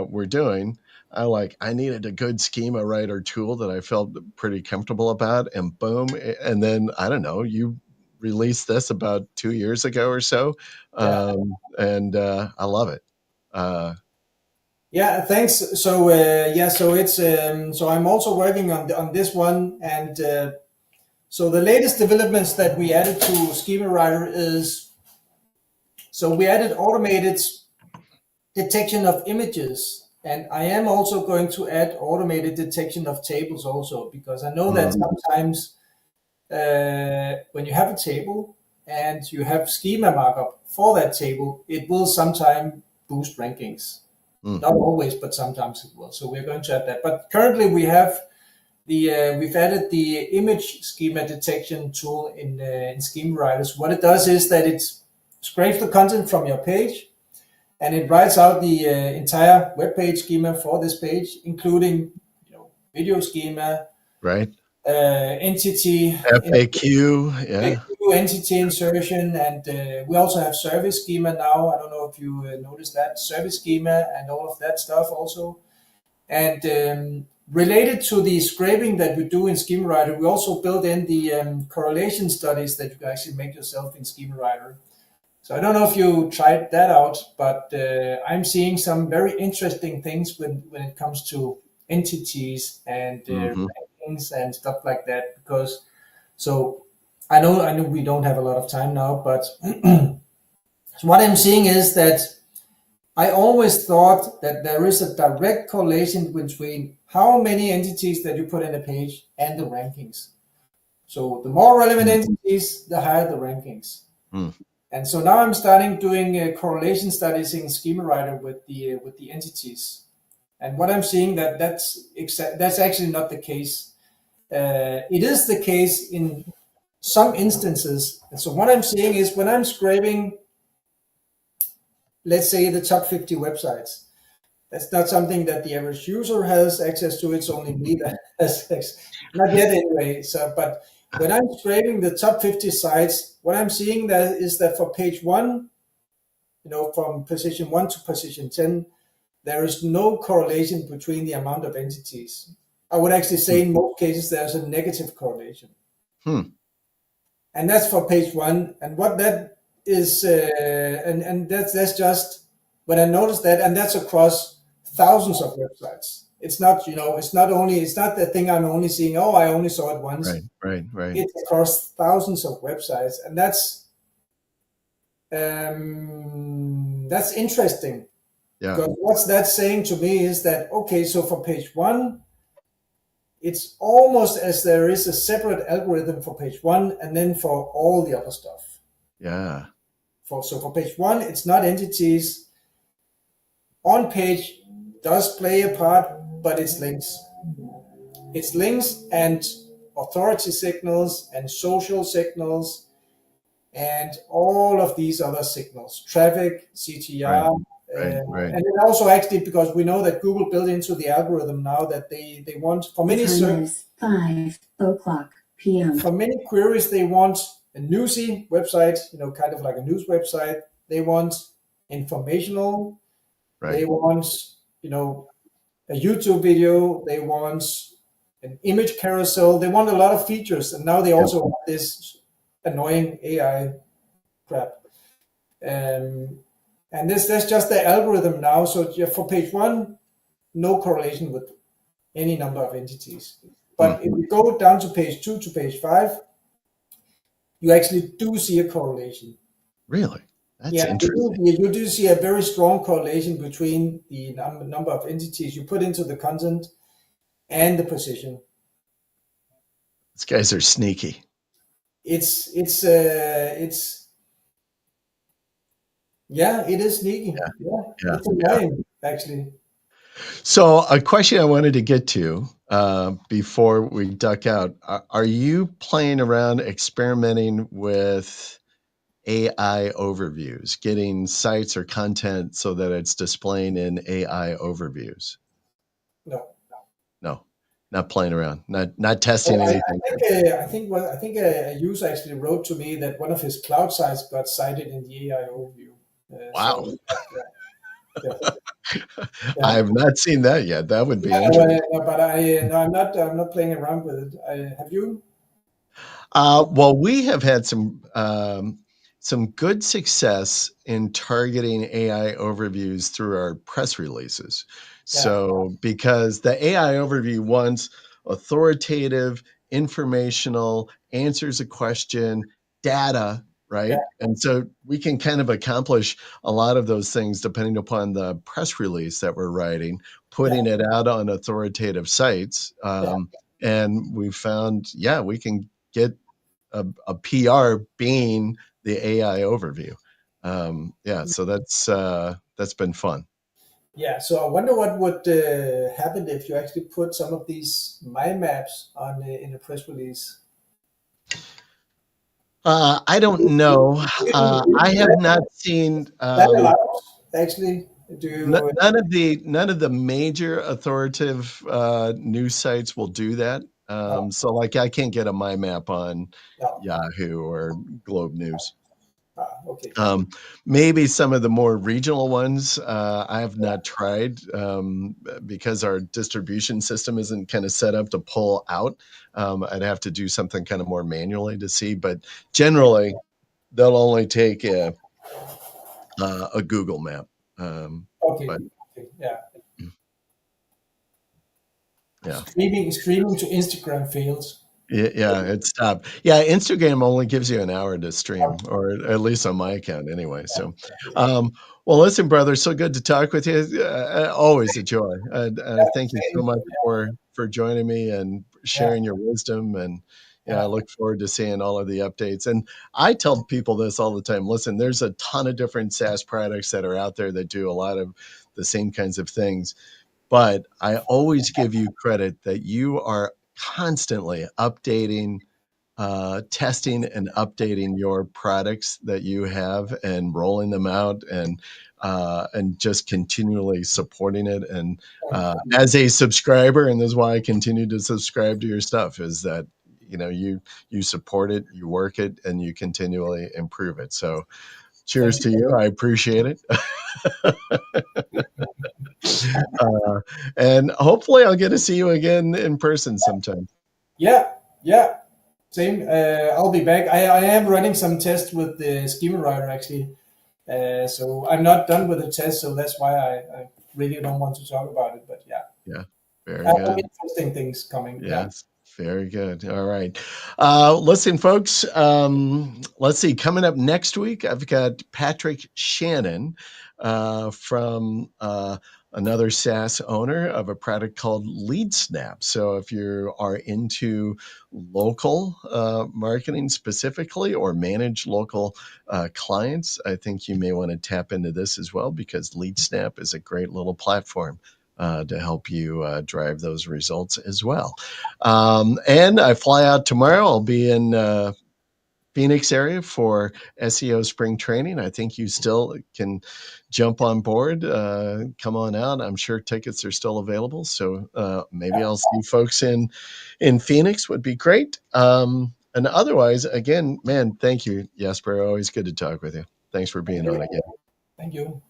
we're doing, I needed a good schema writer tool that I felt pretty comfortable about, and boom. And then, I don't know, you released this about 2 years ago or so. And I love it. Yeah, thanks. So so it's so I'm also working on this one, and so the latest developments that we added to Schema Writer is, so we added automated detection of images, and I am also going to add automated detection of tables also, because I know that sometimes when you have a table and you have schema markup for that table, it will sometimes boost rankings. Not always, but sometimes it will. So we're going to add that. But currently we have we've added the image schema detection tool in Schema Writers. What it does is that scrapes the content from your page, and it writes out the entire web page schema for this page, including video schema, Right. entity, FAQ. Yeah. entity insertion, and we also have service schema now. I don't know if you noticed that service schema and all of that stuff also. And related to the scraping that we do in Schema Writer, we also build in the correlation studies that you can actually make yourself in Schema Writer. So I don't know if you tried that out, but I'm seeing some very interesting things when it comes to entities and rankings and stuff like that. Because so I know we don't have a lot of time now, but so what I'm seeing is that I always thought that there is a direct correlation between how many entities that you put in a page and the rankings. So the more relevant entities, the higher the rankings. And so now I'm starting doing correlation studies in Schema Writer with the entities. And what I'm seeing that's actually not the case. It is the case in some instances. And so what I'm seeing is when I'm scraping, let's say, the top 50 websites, that's not something that the average user has access to. It's only me that has access. Not yet anyway. So, but when I'm scraping the top 50 sites, what I'm seeing that is that for page 1, from position 1 to position 10, there is no correlation between the amount of entities. I would actually say in most cases there's a negative correlation. And that's for page 1. And what that is, and that's just when I noticed that, and that's across thousands of websites. It's not, it's not the thing I'm only seeing. Oh, I only saw it once. Right. It's across thousands of websites, and that's interesting. Yeah. Because what's that saying to me is that, okay, so for page 1, it's almost as there is a separate algorithm for page 1 and then for all the other stuff. Yeah. So for page 1, it's not entities. On page does play a part, but it's links. It's links and authority signals and social signals and all of these other signals, traffic, CTR. Right. And it also actually, because we know that Google built into the algorithm now that they want, for many 5:00 p.m. For many queries, they want a newsy website, kind of like a news website. They want informational. Right. They want, a YouTube video. They want an image carousel. They want a lot of features. And now they also want this annoying AI crap. And that's just the algorithm now. So for page 1, no correlation with any number of entities. But if we go down to page 2 to page 5, you actually do see a correlation. Really? That's interesting. You do see a very strong correlation between the number of entities you put into the content and the position. These guys are sneaky. It is sneaky. Yeah. It's annoying, actually. So a question I wanted to get to before we duck out, are you playing around experimenting with AI overviews, getting sites or content so that it's displaying in AI overviews? No, not playing around, not testing anything. I think a user actually wrote to me that one of his cloud sites got cited in the AI overview. Wow. So, I have not seen that yet. That would be interesting. But I'm not playing around with it. Have you? Well, we have had some good success in targeting AI overviews through our press releases. So because the AI overview wants authoritative, informational, answers a question, data, right? Yeah. And so we can kind of accomplish a lot of those things depending upon the press release that we're writing, putting it out on authoritative sites. And we found, we can get a PR being the AI overview. So that's been fun. Yeah, so I wonder what would happen if you actually put some of these mind maps on in a press release. I don't know. I have not seen That allows actually to none of the major authoritative news sites will do that. no, So, like, I can't get a my map on no. Yahoo or Globe News. Okay. Um, Maybe some of the more regional ones, I have Yeah. not tried because our distribution system isn't kind of set up to pull out. I'd have to do something kind of more manually to see, but generally, they'll only take a Google map. Okay. But Okay. Yeah. yeah. Streaming to Instagram fails. Yeah, it stopped. Yeah, Instagram only gives you an hour to stream, or at least on my account anyway. So, um, well, listen, brother, so good to talk with you. Always a joy. Thank you so Same. much for joining me and Yeah. sharing your wisdom. And yeah, I Yeah. look forward to seeing all of the updates. And I tell people this all the time. Listen, there's a ton of different SaaS products that are out there that do a lot of the same kinds of things, but I always give you credit that you are constantly updating, testing and updating your products that you have and rolling them out and just continually supporting it. And as a subscriber, and this is why I continue to subscribe to your stuff, is that you support it, you work it, and you continually improve it. So cheers Thank to you. you. I appreciate it. Uh, and hopefully I'll get to see you again in person sometime. Yeah. Yeah. Same. I'll be back. I am running some tests with the schema writer actually. So I'm not done with the test, so that's why I really don't want to talk about it. But yeah, Yeah, very I have good. interesting things coming. Yeah. Yes, very good. All right. Listen, folks, let's see. Coming up next week, I've got Patrick Shannon from another SaaS owner of a product called LeadSnap. So if you are into local marketing specifically or manage local clients, I think you may want to tap into this as well, because LeadSnap is a great little platform to help you drive those results as well. And I fly out tomorrow. I'll be in Phoenix area for SEO spring training. I think you still can jump on board. Come on out. I'm sure tickets are still available. So maybe I'll see folks in Phoenix. Would be great. And otherwise, again, man, thank you, Jesper. Always good to talk with you. Thanks for Thank being on you. again. Thank you.